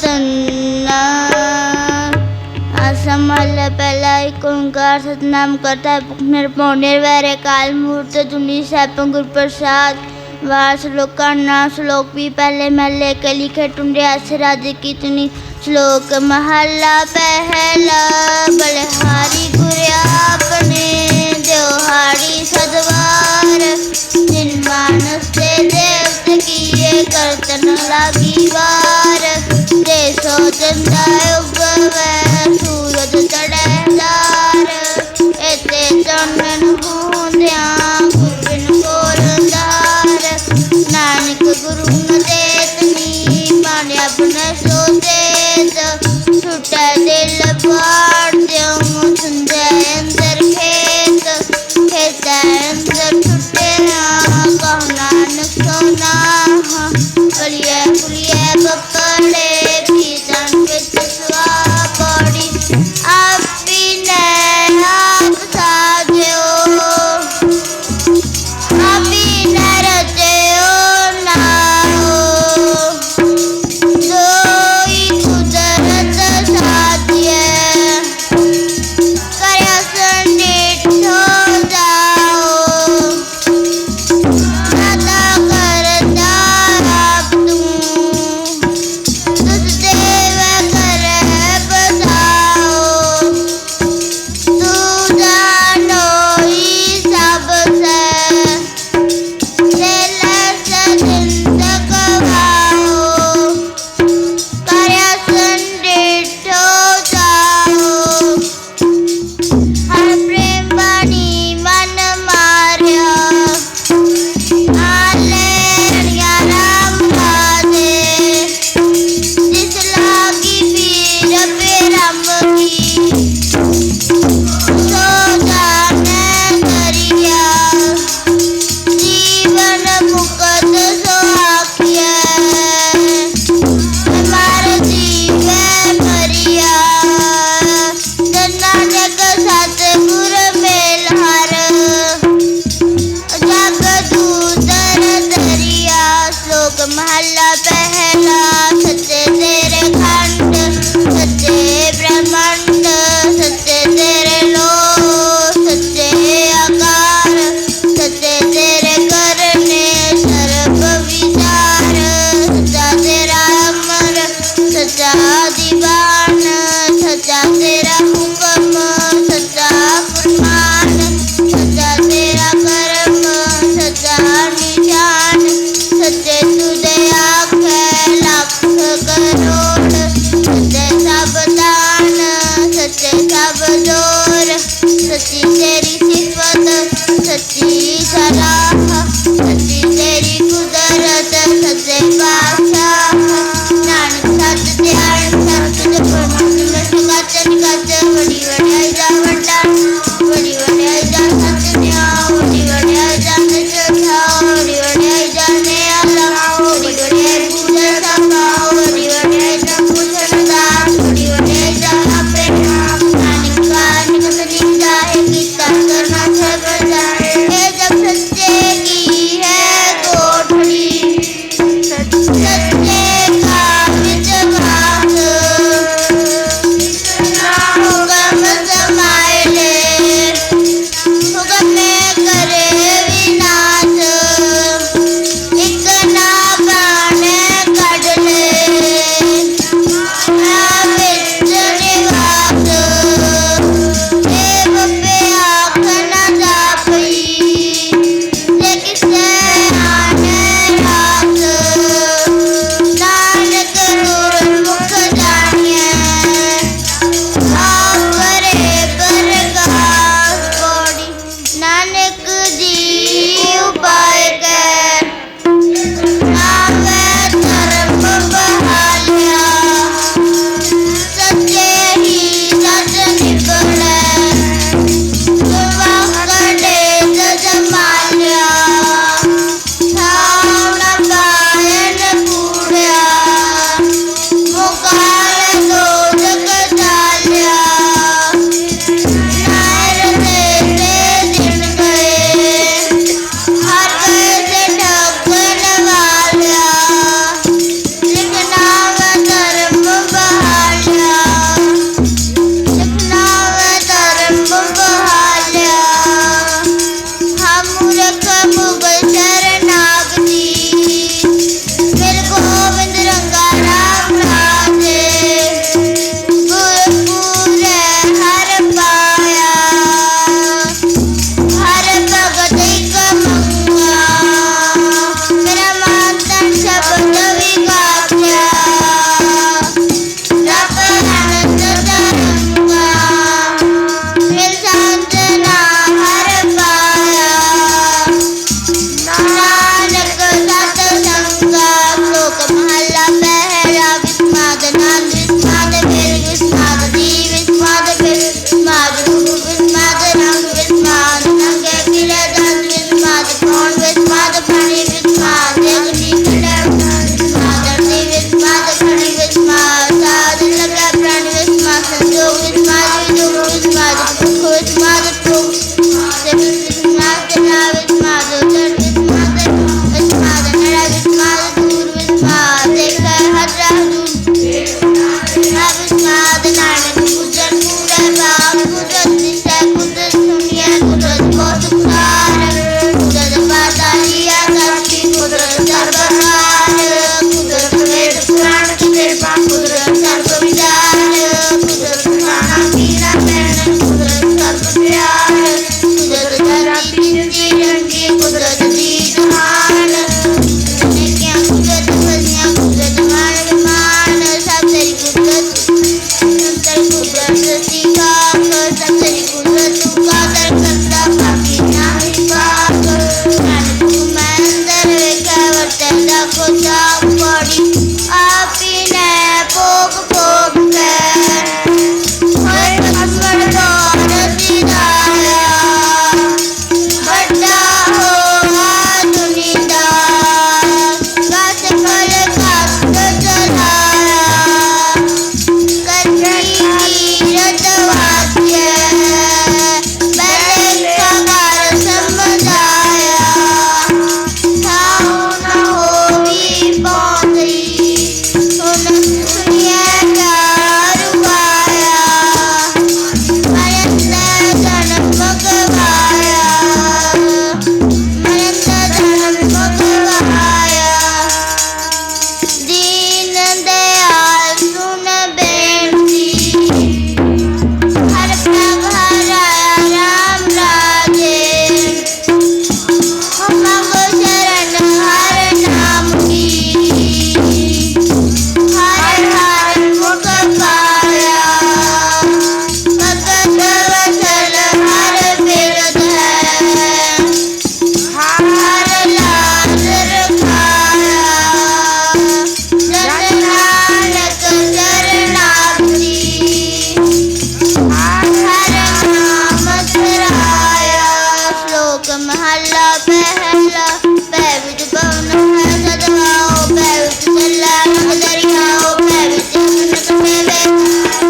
तन्ना असमल पहला एक ओंकार सतनाम करता है पुख निरपौर निर्वैर काल मुहूर्त धुनि सैपं गुर प्रसाद वार श्लोक का नाम श्लोक भी पहले महले के लिखे टुंडे ऐसे राज्य की तुनी श्लोक महला पहला बलहारी गुरु आपने देवहारी सदवार जिन मानस से देवत किए करतन लागी वार देशो चंदा उगवे सूरज चढ़ेदार एते चंदन बूंदिया गुरबिन गोरदार नानक गुरु न देतनी पाने अपने सो देत छुटे दिल पाड़ द्यों सुंदे अंदर खेत खेत अंदर छुटे कहो नानक सोना बलिए पुलिए पकड़े भीतन विच सुआ पड़ी आपी ने आप साजो आपी ने रचयो नाओ दोई कुदरत साथिए करया संडिठ हो जाओ नाता करता आप तू तुझ देव करे बसाओ तू जानो ही सबसे दिल से जिंदग वाओ करया संडिठ हो जाओ हर प्रेम बानी मन मार्या आले अड़िया राम बादे जिस लागी पीर बेरम की सो जाने दरिया जीवन मुकद सो आखिया हमार जीवे मरिया नानक सतगुर मेल हर जग दूतर दरिया श्लोक महला पहला सत्य तेरे खंड सत्य ब्रह्मांड सत्य तेरे लोक सत्य आकार सत्य तेरे करने सर्व विचार सच्चा तेरा अमर सच्चा दीवान सच्चा तेरा हुक्म सच्चा फरमान सच्चा तेरा कर्म सच्चा निशान सच्चे तुझे आँखें लाख करते देखो जाग पड़ी आप ही ने भोग भोग के हर पकड़ द्वार सिधाया बड़ा हो दुनिदार गाछ पर काट चलाया कच्ची कीरत वाक्य बैले खबर समझाया थाओ न होवी पौंधी सुन सुनिए प्यार उगाया मरंद जन्म गवाया मरंद जन्म गवाया दीन दयाल सुन बेनती हर प्रभ हराया राम राजे हम शरण हर नाम की हर हर मुख पाया भगत वसल हर बिरद है हर लाज रखाया जन नानक चरणाब्दी हर नाम धराया श्लोक महला पहला पैवित पवन है सदवाओ पैवित चला नभ दरियाओ पैवित जगन्नत में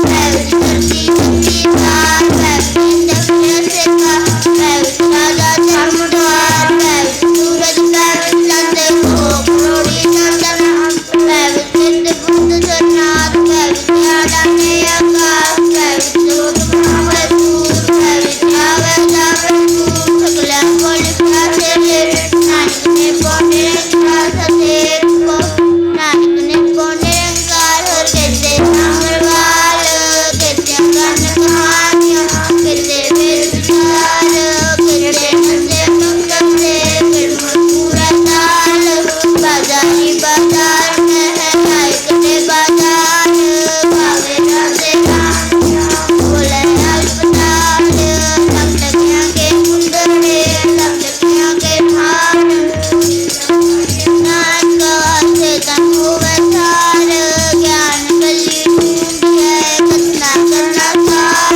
पैवित धरती गंगी धार पैवित दक्षिण से का पैवित राजा धर्म द्वार पैवित सूरज पैवित चंद्र को करोड़ी चंदन पैवित सिद्ध बुद्ध सरनाथ पैवित आदाने आकाश पैवित लोक महावैभूर पैवित आवे जावैभूर सकला कोटि प्राचे नानक ने निरंकार सतेर को नानक ने निरंकार हर कहते सांगरवाल कहते गण कहानियाँ कहते वेद विचार कहते हंसे मंगल से फिर पूरा ताल बाजारी बाजार में है नायक ने बाजार भावे राधे कहानियाँ बोले अस्पताल लमटकियाँ के मुंदरे लमटकियाँ के भार नानक से तन हुए सार ज्ञान गली ढूंढिए कतना करना सार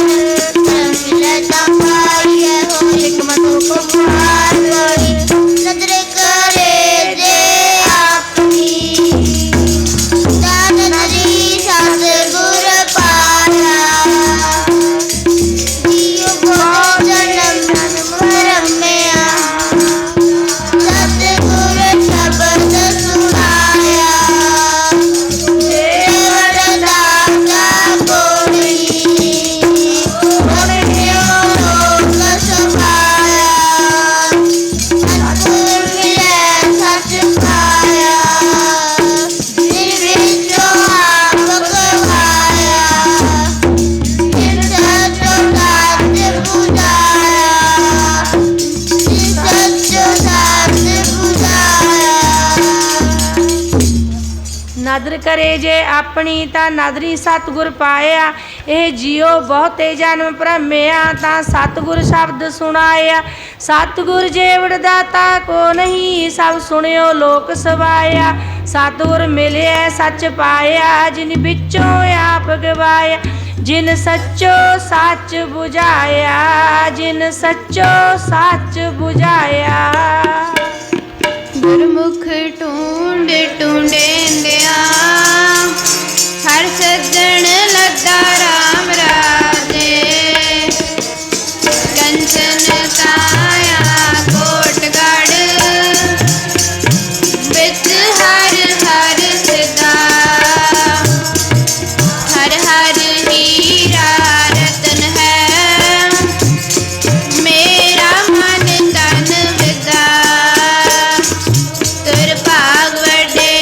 धर्म मिलता पाई है हो हिकमतों को बुहार पड़ी नजरे करे दे अपनी दान नदी सास गुर पाया जियो भोजन धर्म में सतगुर शब्द सुनाया देवदाता कोड़ी भक्तियों लोक सभाया सतगुर मिले सच पाया निर्विद्रो आप गवाया जिन सचो साथ बुझाया जिन सचो साथ बुझाया नदर करे जे अपनी ता नदरी सतगुर पाया ਇਹ ਜੀਓ ਬਹੁਤੇ ਜਨਮ ਭਰਮਿਆ ਤਾਂ ਸਤਿਗੁਰ ਸ਼ਬਦ ਸੁਣਾਇਆ ਸਤਿਗੁਰ ਜੀਵੜ ਦਾਤਾ ਕੋ ਨਹੀਂ ਸਭ ਸੁਣਿਓ ਲੋਕ ਸਵਾਇਆ ਸਤਿਗੁਰ ਮਿਲਿਆ ਸੱਚ ਪਾਇਆ ਜਿਨ ਵਿੱਚੋਂ ਆਪ ਗਵਾਇਆ ਜਿਨ ਸੱਚੋ ਸੱਚ 부ਝਾਇਆ ਜਿਨ ਸੱਚੋ ਸੱਚ 부ਝਾਇਆ ਗੁਰਮੁਖ ਢੂੰਡ ਢੂੰਡੇਂਦਿਆਂ ਹਰ ਸੱਜਣ ਲੱਗਾ ਰਾਮ ਰਾਜੇ ਕੰਚਨ ਕਾਇਆ ਕੋਟਗੜ੍ਹ ਵਿੱਚ ਹਰ ਹਰ ਸਦਾ ਹਰ ਹਰ ਹੀਰਾ ਰਤਨ ਹੈ ਮੇਰਾ ਮਨ ਤਨ ਵਿਦਾ ਤੁਰ ਭਾਗ ਵੱਡੇ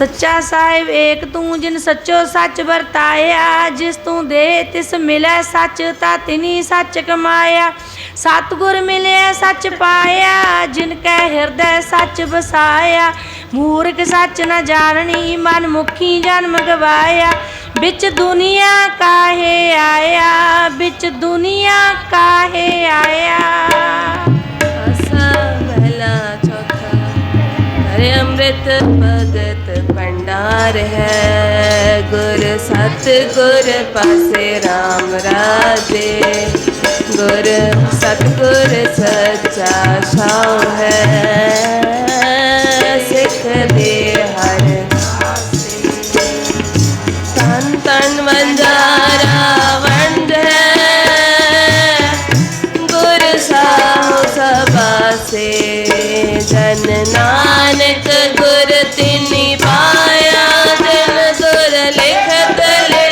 सच्चा साहिब एक तू जिन सच्चो सच वरताया, जिस तू दे तिस मिलै सच ता तिनी सच कमाया। सतगुर मिले सच पाया, जिनकै हृदय सच बसाया। मूर्ख सच न जाननी, मन मुखी जन्म गवाया। बिच दुनिया काहे आया, बिच दुनिया काहे आया। आसा महला चौथा। हरे अमृत भगत भंडार है, गुर सतगुर पासे राम राजे। गुर सतगुर सच्चा छाव है, सिख दे हर तन तन बंजारा वंड है। गुर साहु सबा से जन नानक गुर तिनी पाया। जन गुर लिखत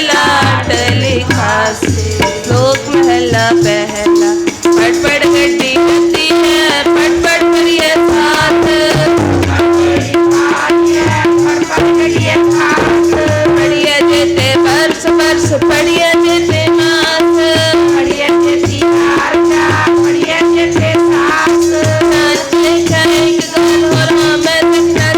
लाट लिखासे। लोक महला पहला। पट पट गड्डी गती है, पट पट करिए साथ। पढ़िए जेते बरस बरस, पढ़िए जेते मास। पढ़िए जेती आरका, पढ़िए जेते सास। नानक लिखा एक गल और मैं देखना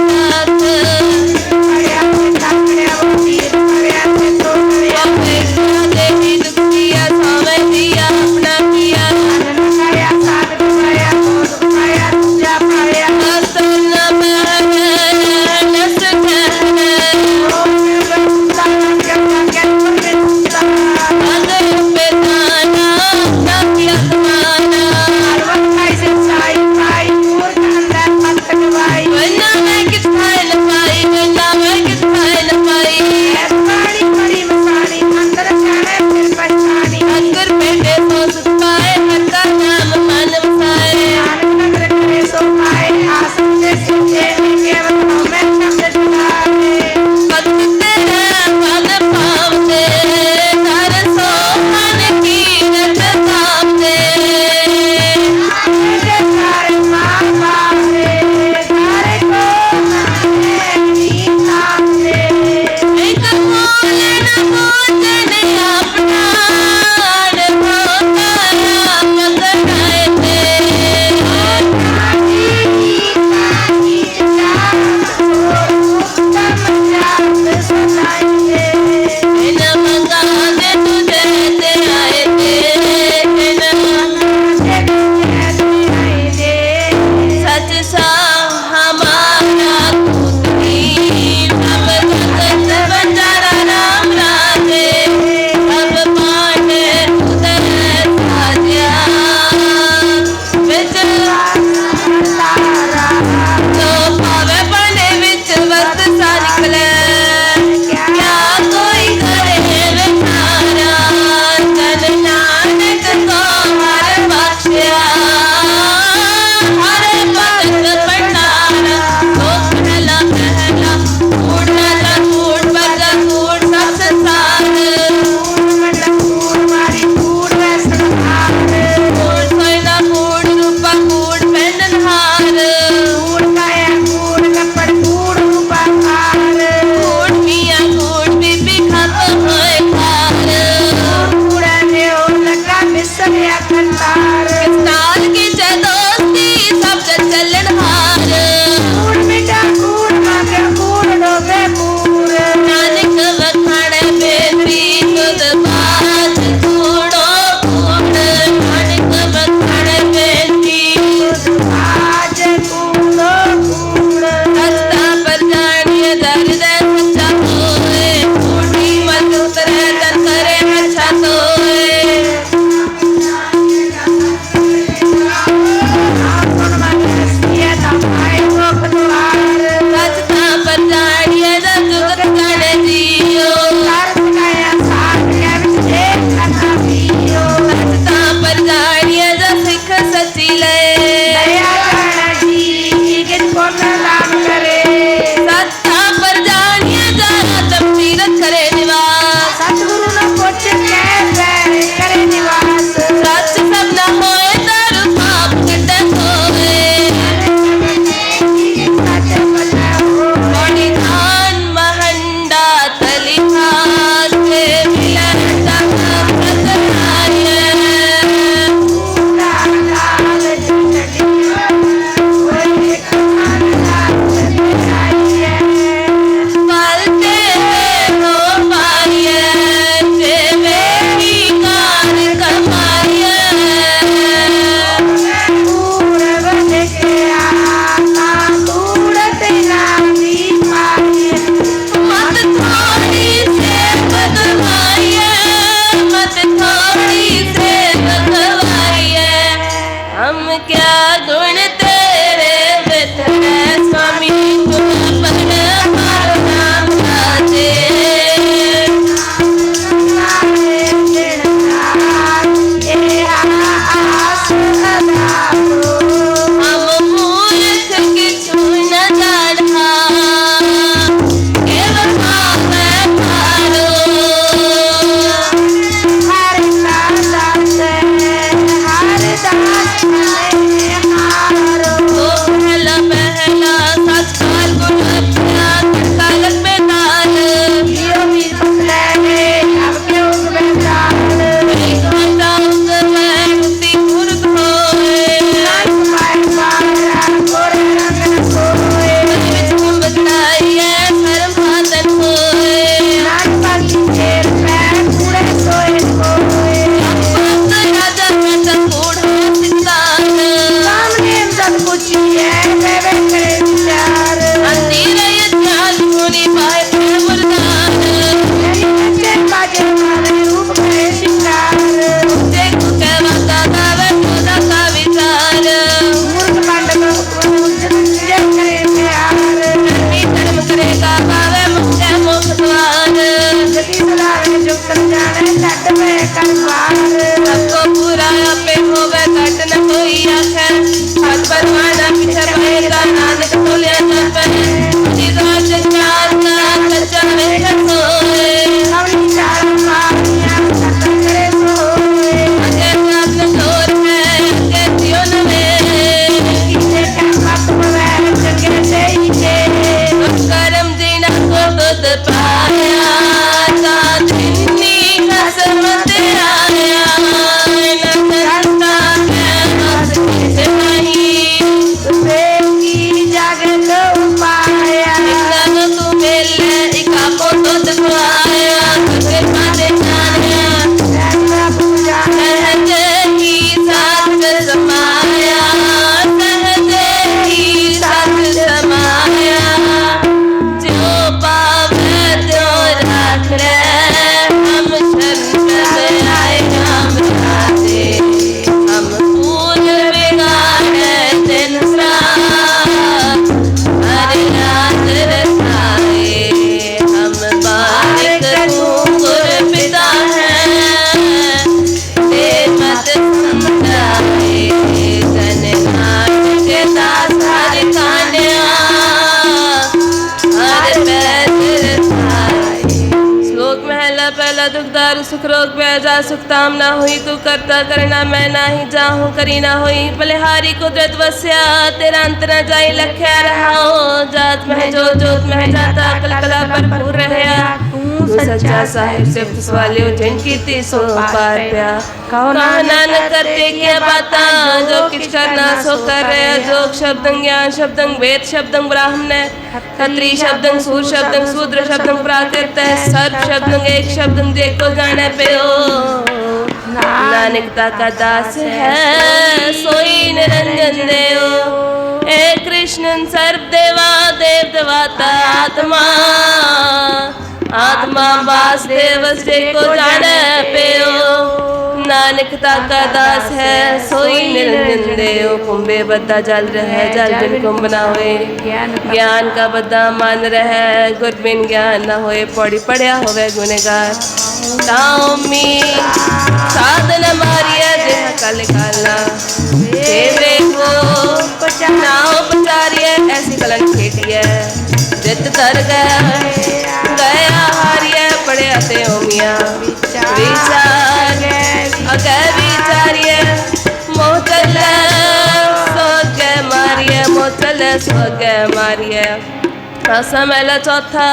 तू सुख रोग बैजा सुखताम ना हुई तू करता करना मैं ना ही जाहूँ करी ना हुई बलिहारी कुदरत वस्या तेरा अंत न जाई लख्या रहाओ जात में जो जोत में जाता कल कला भरपूर रहया तू सच्चा साहिब से फसवालियो जिनकी ती सो पार प्या कहो नानक करते क्या बाता जो किछ करना सो कर रहे जोग शब्दं ज्ञान शब्दं वेद शब्दं ब्राह्मण खत्री शब्दं सूर शब्दं शूद्र शब्दं प्राकृत सर्व शब्दं एक शब्दं देखो जाने पे ओ नानकता का दास है सोई निरंजन देव हे कृष्ण सर्व देवा देव देवता आत्मा आत्मा वासुदेव से को जाने पे ओ नानकता का दास है सोई निरंजन देव कुंभे बद्दा जल रहे जल बिन कुंभ न होए ज्ञान का बद्दा मान रहे गुर बिन ज्ञान न होए पौड़ी पढ़िया होवे गुनेगार ताओ मी साधन मारिया देह कल काला देवे को नाओ पचारिया ऐसी कलन खेटिया जित तर गया हारिया पढ़िया ते ओमिया विचार अगे विचारिए मोह चले सोगे मारिए मोह चले सोगे मारिए असमैला चौथा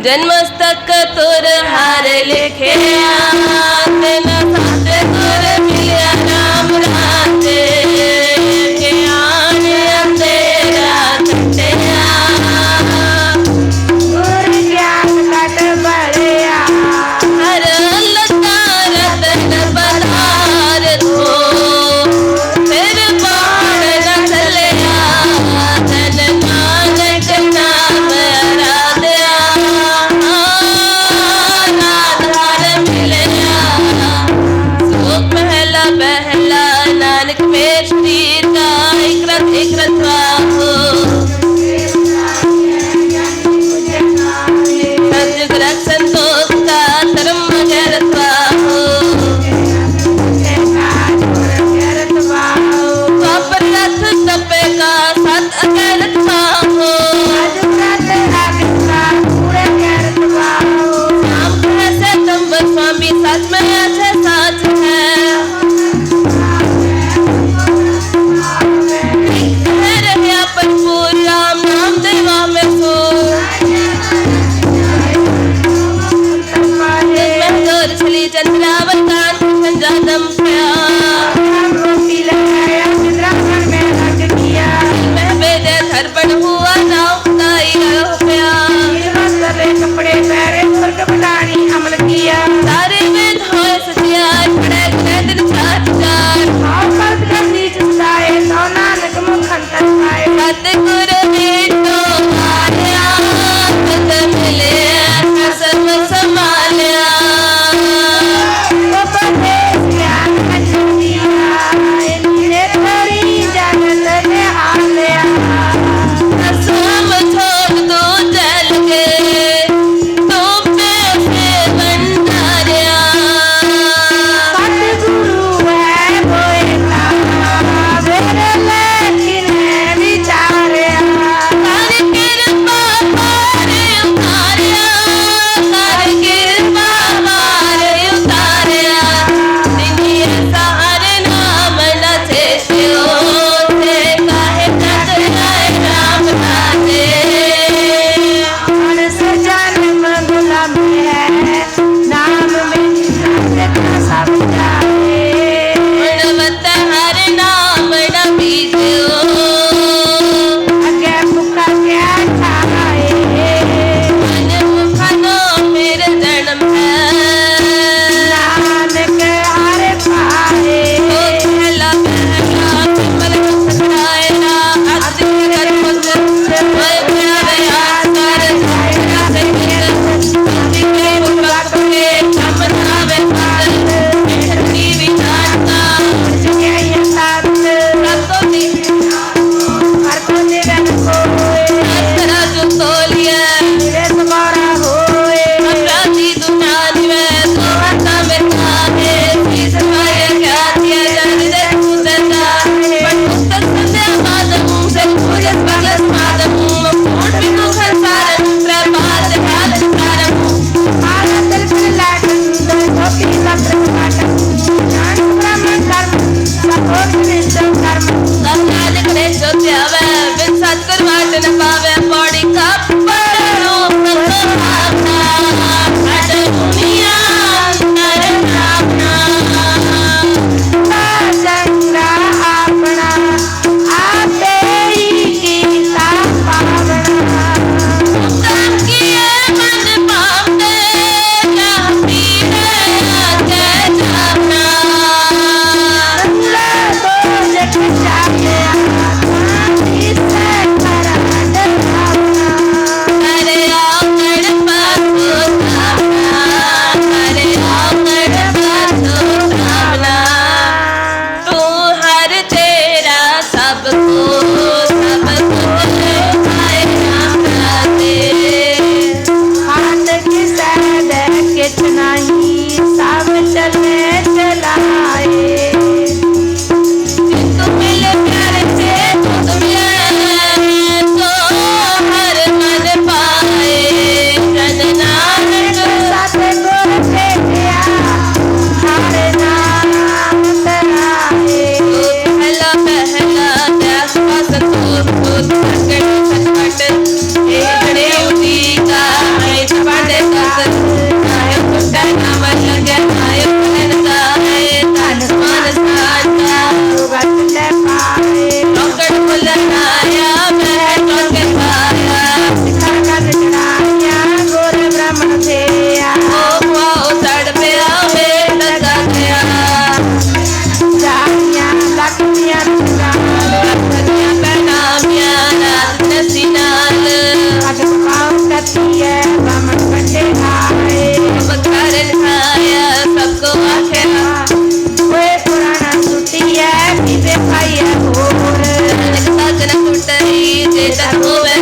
जन्मस्तक तुर हार लिखे तेना साथे तुर मिलिया राम राते ज्ञान तेरा कटिया गुर ज्ञान कट बढ़िया हर लता रतन पधार हो फिर बाण न चलिया धन नानक नाम आराध्या आधार मिलिया सो पहला पहला नानक बेचती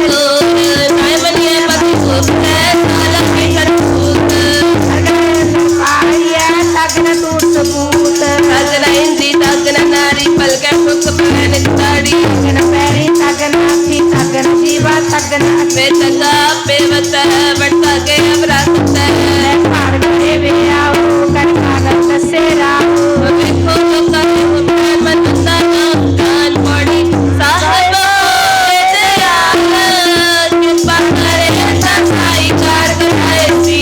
दूर नाय मनिए पति गुप्त साला के करतूत तगन इंद्री तगन नारी पल के सुख पैन ताड़ी वे तगा पेवत बढ़ता के अवरासत देखो तो करे हो मन मंदा जान पड़ी साहब दयाल के पारे ससाई कार कराए सी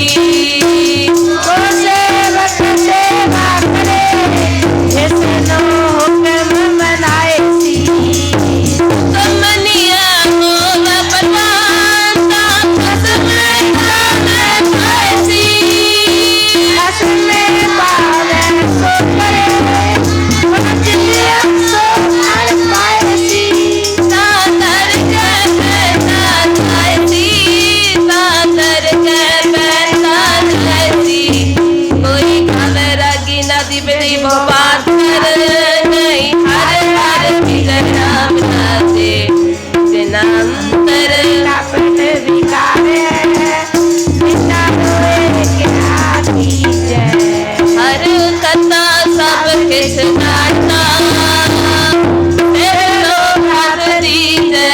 कमनिया हो परवान ता कसम खाए सी सादर के पैसा खाए सी सादर के पैसा खाए सी कोई खावे रागी नदी बेटी बात कर नहीं हर हर की नाम नाते जनांतर हर कथा सब किस नाता तेरे लोग हाथ दीजे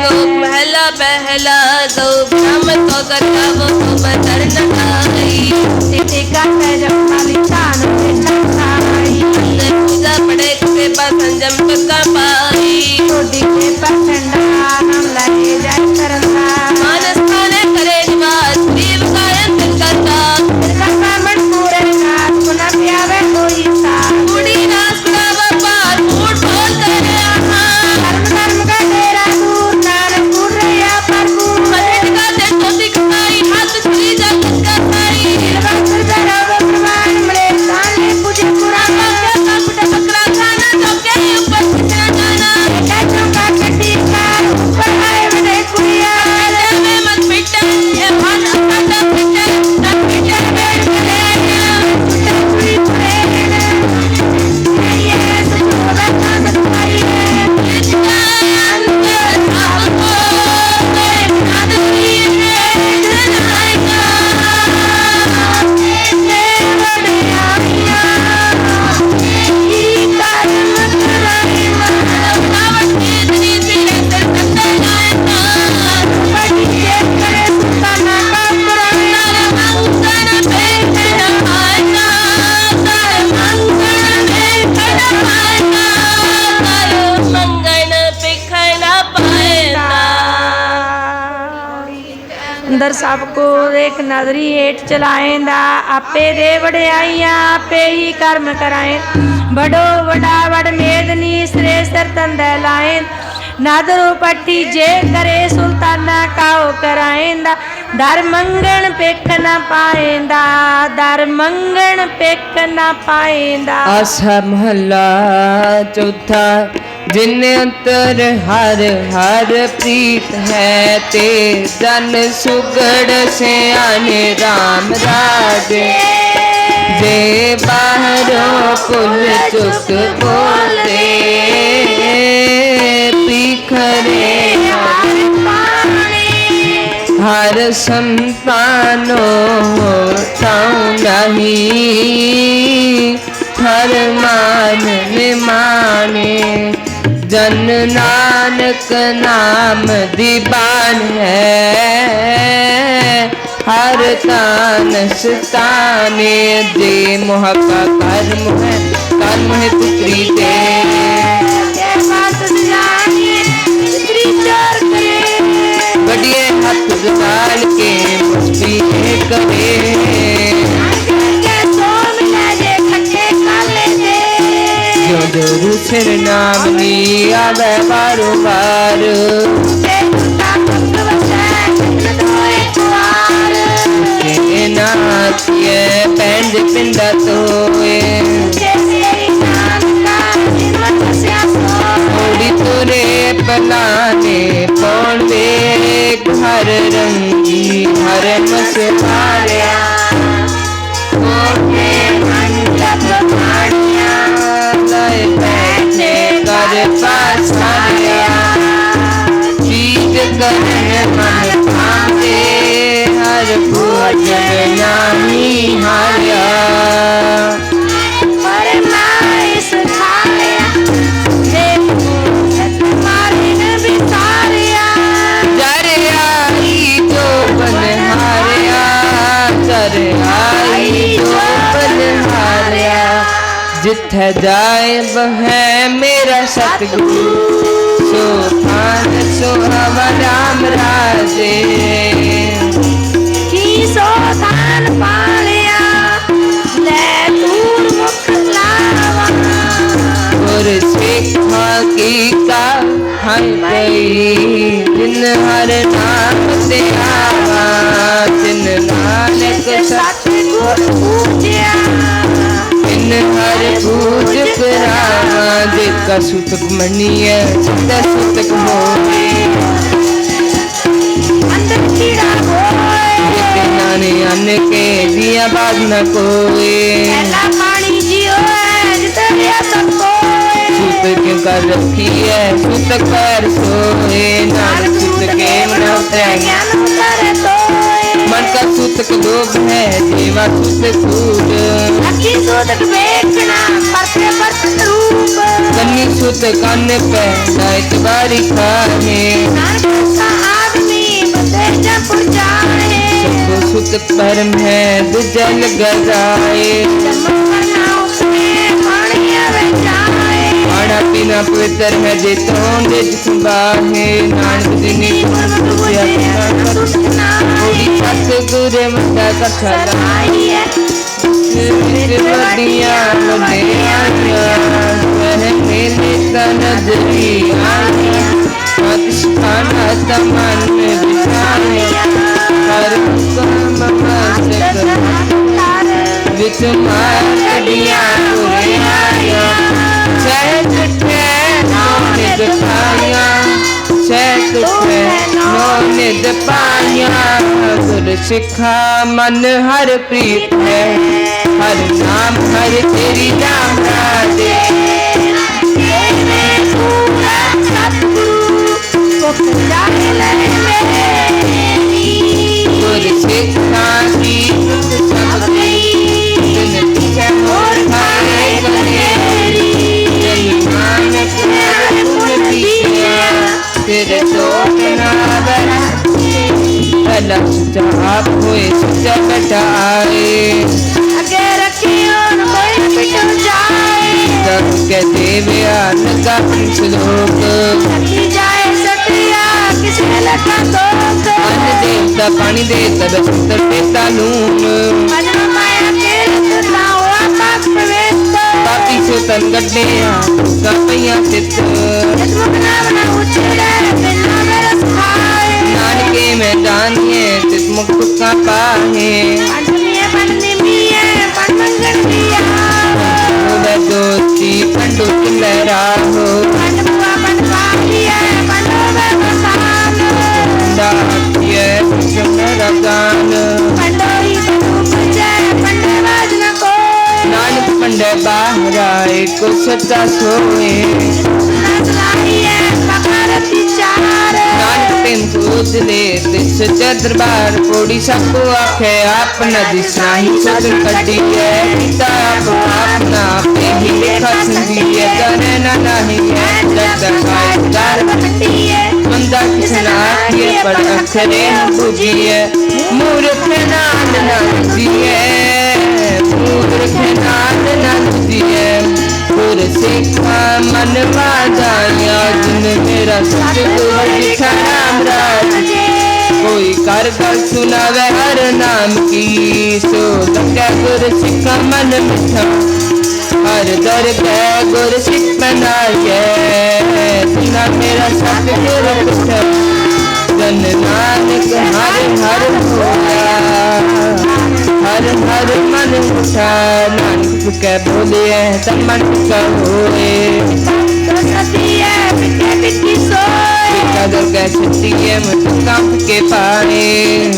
लोग महला बहला दो ब्रह्म तो करता वो तो बदर न खाई पूजा पड़े के बाद संजम का पाई मानस खाने करे निवास जीव गायन दिल करता कुड़ी नाच का व्यापार फूट बोल करे मदद का दे तो दिखाई हाथ छुरी जा किसका खाई बकरा खाना चौके ऊपर किसना जाना में मत पिटे ये भान अपना पिटे न पिटे अंदर सबको एक नजरी हेठ चलाएंदा आपे दे वड्याइयां आपे ही कर्म कराएं बड़ो वड़ा वड़ मेदनी श्रेष्ठ तंदे लाएं नादरो पट्टी जे करे सुल्ताना काओ कराएंदा दर मंगण पेक न पाएंदा दर मंगण पेक न पाएंदा। आसा महला चौथा जिन अंतर हर हर प्रीत है ते जन सुगड़ से आने राम राजे जे बाहरों पुल चुक बोलते पीखरे हर संतानो ताऊ नहीं हर मान माने जन नानक नाम दीवान है हर तान सताने दे मोह का कर्म है पुत्री दे बड़िए हाथ डाल के मुस्ती करे जो जो सिर नाम नी आवे बारो बार नाचिए पेंड पिंडा तोए थोड़ी तुरे पलाने पौड़ दे घर रंगी हर मस हारिया पर माए सिखाया जे मारे न बिसारिया जर आई जो बनहारिया जर आई जो बनहारिया जिथे जाए वह मेरा सतगुरु सो खान सो हवा राम राजे की सोधान पालिया ले दूर मुख लावा गुर सिखा की का हर गई जिन हर नाम से आवा जिन नानक सतगुर पूज्या जिन हर पूज करावा जिका सुतक मनिय जिता सुतक होए अंदर कीड़ा होए जिते नाने अन्न के दिया बाग न कोई पहला पानी जियो है जितरिया सब कोए सुत क्यों कर रखी है सुत कर सोए नानक सुत के मन उतरे ज्ञान उतरे तोए मन का सुतक लोभ है जीवा सुत सूट अखी सोदक बेचना परते परत रूप कन्नी सुत कान पे नाइट बारी खाने नानक सा आदमी बते जब जाए सबको सुत परम है दुजल गजाए जमना उसमें पानी आवे जाए खाना पीना पवित्र है जे तो दे संभाहे नानक दिनी थोड़ी सतगुर मता कथा आई है वडिया वडिया वह मेरे नजरी आया खाना तमन में बिठाया हर काम विच मार कडिया पूरे आया सहज निद पाया सहज निद पाया गुर सिखा मन हर प्रीत है हर नाम हर तेरी राम राजे पूरा सतगुरु सुख जाए गुर सिखा की सब दिन पीछे मोर खाए गलेरी जन नानक पुन दिया तेरे चोट ना बरा भला सुचा आप हुए सुचा बटाए आगे रखियो न कोई पिट जाए तब के देव्या लगा श्लोक सखी जाए सतिया किसे लगा दोख अन्न देवता पानी देवता बसंतर देवता लून मन माया के रतना हुआ पाप प्रवेश पापी से तन गड्ढे कपैया चित जन्म बना उछड़े बिना मेरा खाए नानके में जानिए चित मुक्त का पाहे पंडमिया पंडमंगन दिया दोस्ती पंडो लहरा हो पंडमुआ पंडवालिया पंडोवे बसान रगान पंडोई बरूप जय पंडवाज न कोई नानक पंडे बाहर आए को सच्चा सोए नसलाइए पकारती चार नानक प्रेम दूध ले तिस दरबार पोड़ी सबको आखे अपना दिसनाही सोच कटी है पिता अपना पे ही लिखा संगी है जाने ना नहीं है जग दरबार दार बंदा किसना आखिए पर अक्षरे हम बुझिए मूर्ख नान ना बुझिए मूर्ख नान ना बुझिए गुर सिखा मन जाया जिन मेरा सतगुर दिखा राम राज कोई कर गल सुनावे हर नाम की सो लगे गुर सिखा मन मिठा हर दर गए गुर सिख बनाए जिना मेरा सतगुर मिठा जन नानक हर हर होया हर हर मन उठा नानक के बोले तन मन का होए तो सतिया बिके बिकी सोए कदर के छटिए मत कंप के पाए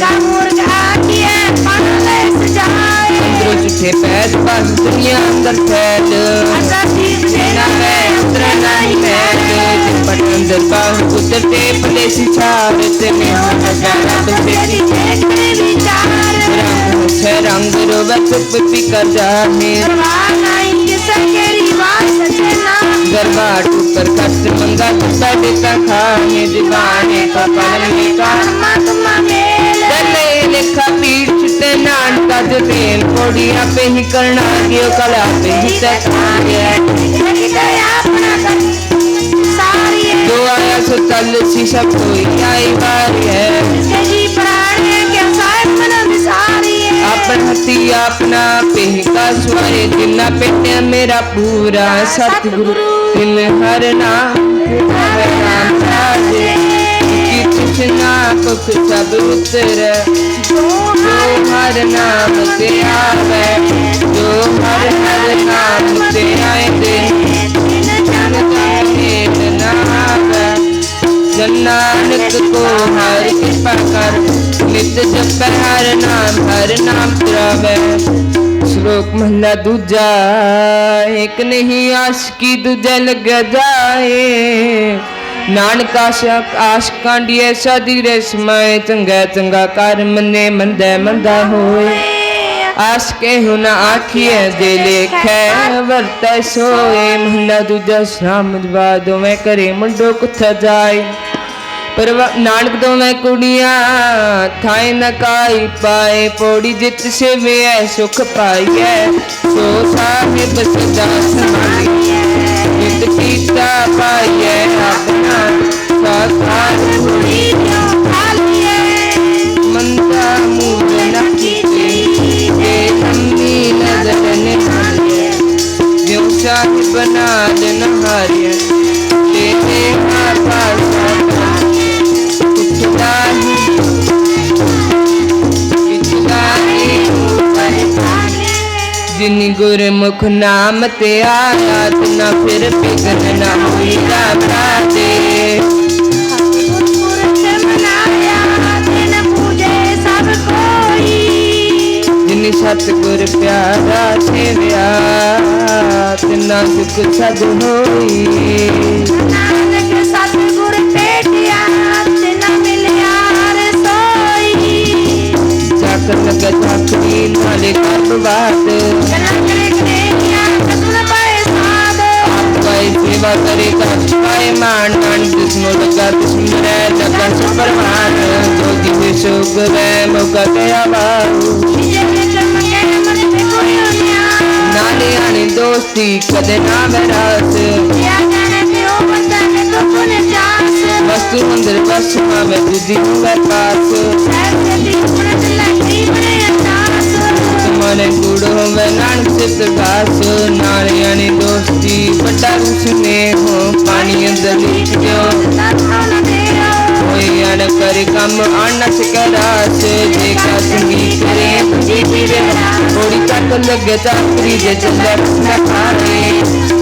कामुर आकिए पाले सजाए अंदर जुठे पैद बस दुनिया अंदर फैल असाती ना मैं उतरा नहीं फैल जिन अंदर बाहु उतरते पले सिछार ते में हो नजारा तो तेरी देखने विचार रंग है रंग रोवे चुप पी कर जाहे परवाह नहीं किसे केरी बात सचे ना गरबा टूकर कष्ट मंगा गुस्सा देता खाने दीवाने का पल में का मत मेल चले लेखा पीठ छुटे नान का जो ट्रेन पौड़ियां पे ही करना क्यों कला पे ही तकाए अपना कर सारी जो आया सो तल शीशा कोई आई बारी है इसके जी प्राण है क्या साहब मन विसारी है अपन हथी अपना पे ही का सुआरे जिन्ना पेटे मेरा पूरा सतगुरु तिन हर नाम साजे कृष्णा कुछ सब उतरे जो हर नाम ते आवे जो हर नाम ते आए दिन नावे जन नानक को हर कृपा कर नित जप हर नाम त्रावे श्लोक महला दूजा एक नहीं आशिकी दूजा लग जाए नानक आश कांडिए शादी रे समय चंगा चंगा कर मने मंदा मंदा होए आस के हुना आखिए दे लेखे वर्त सोए महला दूजा श्राम दो मैं करे मुंडो कुथा जाए पर नानक दो मैं कुड़िया थाए न काई पाए पौड़ी जित से वे सुख पाइए सो साहिब सदा समाई जित कीता पाइए अपना साकार हुई मंदा मूल न कीते लंबी नजर ने जो साहिब बना देना हारिया तेरे जिन गुरमुख नाम ते आया न फिर बिगन न हुई राते जिन सतगुर प्यारा सेव्या तिना दुख सद होई सतगुर पेटिया तिना मिलिया रसोई जाकर लगा झाकरी नाले गर्भवात आपका सेवा करेगा पाए मान मान जिसनो लगा दुश्मन लगा सुपरमान जोगी विशोक वे मौका गया बारू नाले आने दोस्ती कदे ना बरास वस्तु अंदर बस में तुझी मैं पास तुम्हारे गुड़ में नानक से प्रकाश नाले आने दोस्ती बड़ा उसने हो पानी अंदर लीच क्यों कोई अन कर कम आना सकरास देखा संगीत करे तुझी पीरे थोड़ी तक लगे चाकरी जे चले न खाए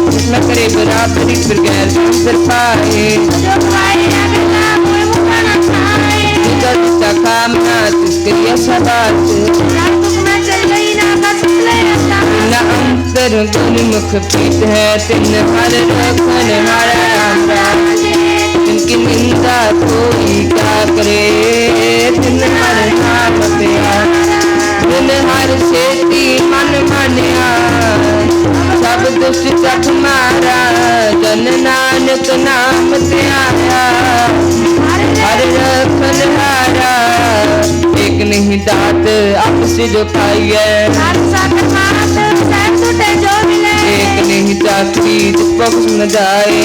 उसमें करे बराबरी पर गैर कर पाए जिसका काम ना तिसकरिया सबात न अंतर गुरमुख पीत है तिन हर रखन हरा राम राम इनकी निंदा कोई क्या करे तिन हर नाम प्यार तिन हर सेती मन मानिया सब दुष्ट सब मारा जन नानक नाम ते आया हर रखन हारा एक नहीं दात आपस जो पाइए एक नहीं चाकरी पक्ष न जाए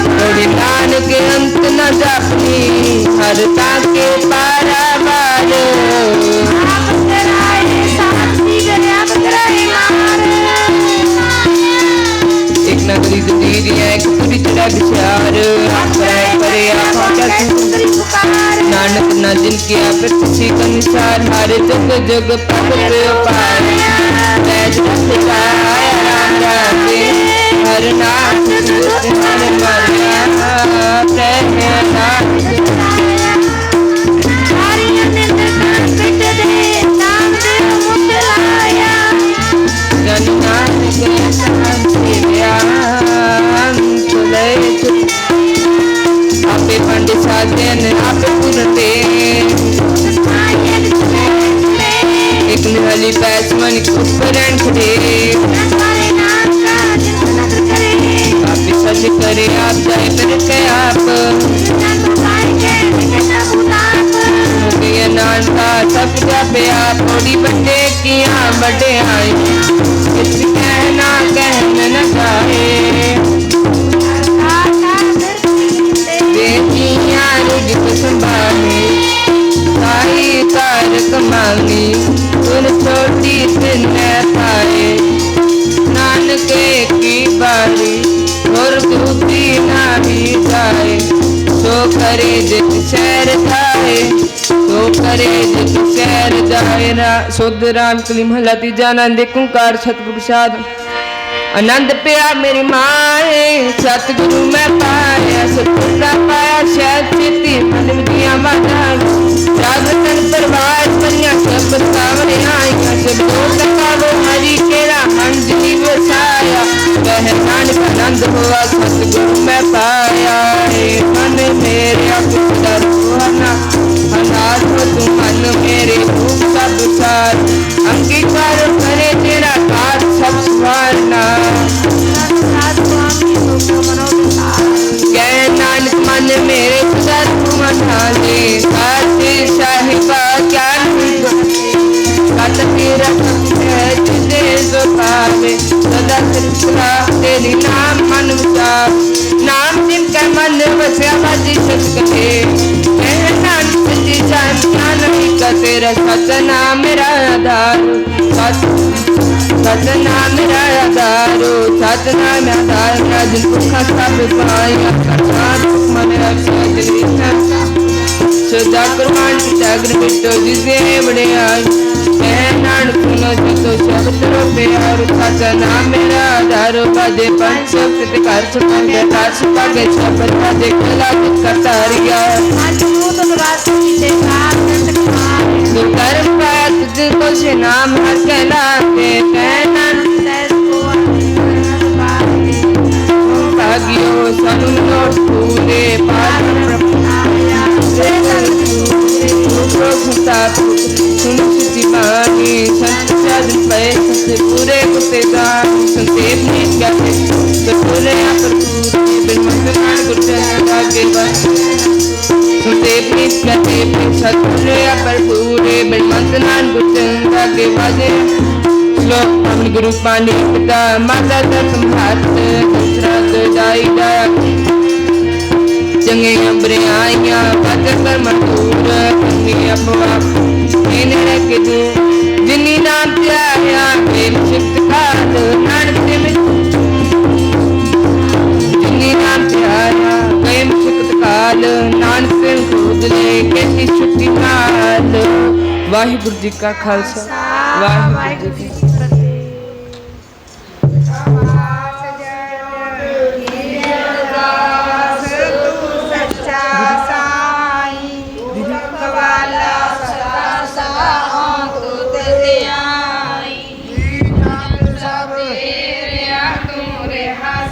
थोड़ी नानक अंत न जापनी हर ताके पारा बार एक नगरी दीरी है एक पूरी तरह विचार करे नानक न जिनके आप किसी का निसार हर जग जग प्रगट पार बैठ रखा राम राते हर नाथ हर मारिया जन नानक शांति हली पैस मन उपरण खड़े तुम्हारे नाम का जिनको नजर करे आप सच करे आप जाए पर के आप नाम तो पाएंगे कितना भूताप मुझे नान का सब जापे आप थोड़ी बड़े किया बड़े आए किस कहना कहने न चाहे बेटियां रुझ संभाले ताई तारक मांगी तुन छोटी सिन पाए नानके की बारी और दूती ना भी जाए तो करे जित शहर जाए तो करे जित शहर जाए शुद्ध राम कली महला तीजा आनंद ओंकार सतगुरु साध आनंद पिया मेरी माए सतगुरु मैं पाया सतगुरा पाया शहद चेती मन दिया माता जागतन परवार कन्या सब सामने आईया सब लगा वो हरि केरा अंजलि वसाया वह नानक आनंद हुआ सतगुरु मैं पाया हे मन मेरे अकुदर हुआ अनाथ हो तू मन मेरे रूप सब सार अंगीकार करे तेरा काज सब सवारना कह नानक मन मेरे सर मना ले साथी साहिबा ज्ञान कत तेरा है जिसे जो पावे सदा कृपा तेरी नाम मन विचार नाम जिनका मन वस्या बाजी सत्कते कह नानक जी जान ज्ञान का तेरा सतनाम मेरा आधार सतनाम मेरा आधारो सतनाम आधार ना जिनको खाता पाया सतनाम मन रक्षा जगदीश सदा कुर्बान की जागर बिटो जिसे बड़े आई मैं नानक सुनो जितो सब तरो प्यार सतनाम मेरा आधारो बाजे पंच शब्द कर सुपागे तार सुपागे शब्द बाजे कला कतारिया कर्म पाया तुझको से नाम हर कहला के कहना भाग्यो सनुनो पूरे पार सुनती बानी संत साधन पे पूरे कुत्ते दान संदेव नीत गाते पूरे पर पूरे बिन मंगलान गुरजन आगे बस संदेव नीत गाते सतपुरे पर पूरे बिन मंगलान गुरजन आगे बाजे श्लोक अपने गुरु पानी पिता माता धर्म हाथ दूसरा दाई दाया चंगे अंबरे आईया बात कर मंदूर कन्नी अपवा इन्हें रख दू जिन्नी नाम त्याया मेरी शिफ्ट काल नानक से में जिन्नी नाम त्याया प्रेम शिफ्ट काल नानक से खुद ले कैसी छुट्टी काल वाहिगुरु जी का खालसा वाहिगुरु जी की फतेह।